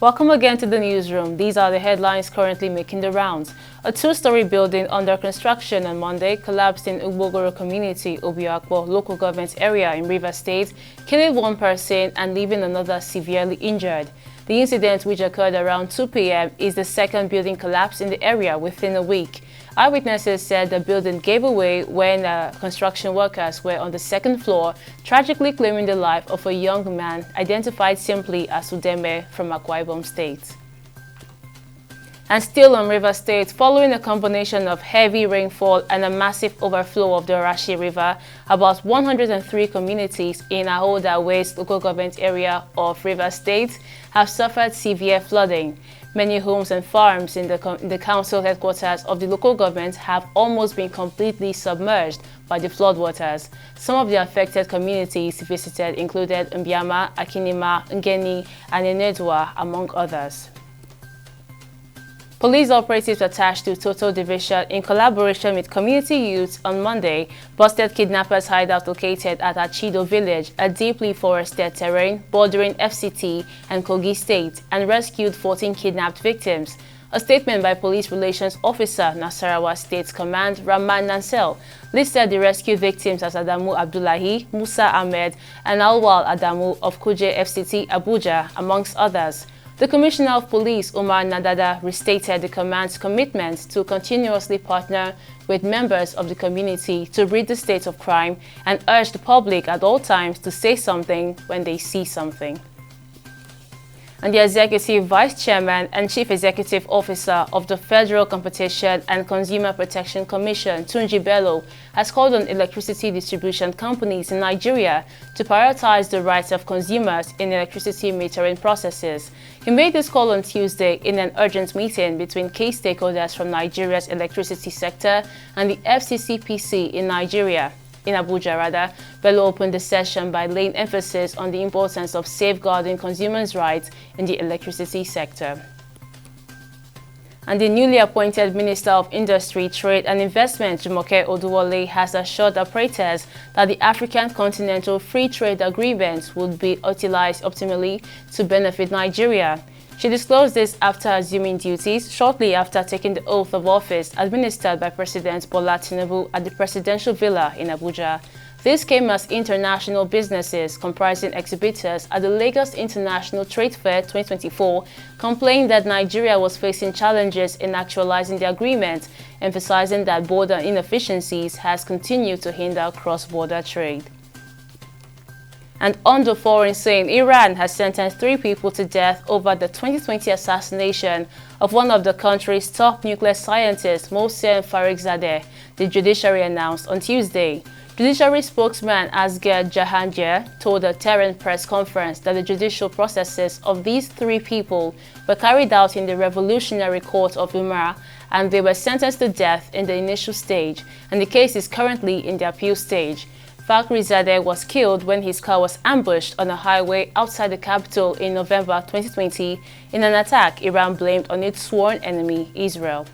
Welcome again to the newsroom. These are the headlines currently making the rounds. A two-story building under construction on Monday collapsed in Ugbogoro community, Obiakpo local government area in Rivers State, killing one person and leaving another severely injured. The incident, which occurred around 2 p.m., is the second building collapse in the area within a week. Eyewitnesses said the building gave away when construction workers were on the second floor, tragically claiming the life of a young man identified simply as Udeme from Akwa Ibom State. And still on Rivers State, following a combination of heavy rainfall and a massive overflow of the Orashi River, about 103 communities in Ahoda West local government area of Rivers State have suffered severe flooding. Many homes and farms in the council headquarters of the local government have almost been completely submerged by the floodwaters. Some of the affected communities visited included Mbiama, Akinima, Ngeni, and Enedua, among others. Police operatives attached to Total Division, in collaboration with community youths on Monday, busted kidnappers' hideout located at Achido village, a deeply forested terrain bordering FCT and Kogi State, and rescued 14 kidnapped victims. A statement by Police Relations Officer Nasarawa State Command Rahman Nansel listed the rescued victims as Adamu Abdullahi, Musa Ahmed, and Alwal Adamu of Kuje FCT Abuja, amongst others. The Commissioner of Police, Umar Nadada, restated the command's commitment to continuously partner with members of the community to rid the state of crime and urged the public at all times to say something when they see something. And the Executive Vice Chairman and Chief Executive Officer of the Federal Competition and Consumer Protection Commission, Tunji Bello, has called on electricity distribution companies in Nigeria to prioritize the rights of consumers in electricity metering processes. He made this call on Tuesday in an urgent meeting between key stakeholders from Nigeria's electricity sector and the FCCPC in Nigeria. In Abuja, Bello opened the session by laying emphasis on the importance of safeguarding consumers' rights in the electricity sector. And the newly appointed Minister of Industry, Trade and Investment, Jumoke Oduwole, has assured operators that the African Continental Free Trade Agreement would be utilized optimally to benefit Nigeria. She disclosed this after assuming duties shortly after taking the oath of office administered by President Bola Tinubu at the Presidential Villa in Abuja. This came as international businesses comprising exhibitors at the Lagos International Trade Fair 2024 complained that Nigeria was facing challenges in actualizing the agreement, emphasizing that border inefficiencies has continued to hinder cross-border trade. And on the foreign scene, Iran has sentenced 3 people to death over the 2020 assassination of one of the country's top nuclear scientists, Mohsen Farizadeh, the judiciary announced on Tuesday. Judiciary spokesman Asghar Jahangir told a Tehran press conference that the judicial processes of these 3 people were carried out in the Revolutionary Court of Umar, and they were sentenced to death in the initial stage, and the case is currently in the appeal stage. Farizadeh was killed when his car was ambushed on a highway outside the capital in November 2020 in an attack Iran blamed on its sworn enemy, Israel.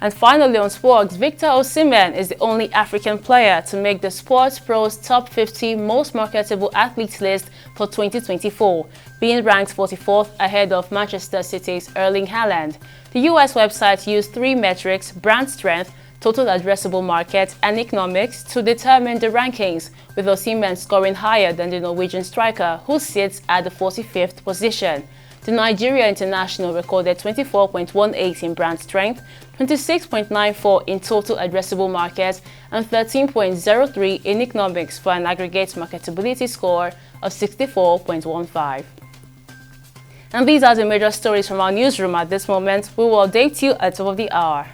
And finally on sports, Victor Osimhen is the only African player to make the Sports Pro's top 50 most marketable athletes list for 2024, being ranked 44th ahead of Manchester City's Erling Haaland. The US website used 3 metrics: brand strength, total addressable market, and economics to determine the rankings, with Osimhen scoring higher than the Norwegian striker, who sits at the 45th position. The Nigeria international recorded 24.18 in brand strength, 26.94 in total addressable market, and 13.03 in economics for an aggregate marketability score of 64.15. And these are the major stories from our newsroom at this moment. We will update you at the top of the hour.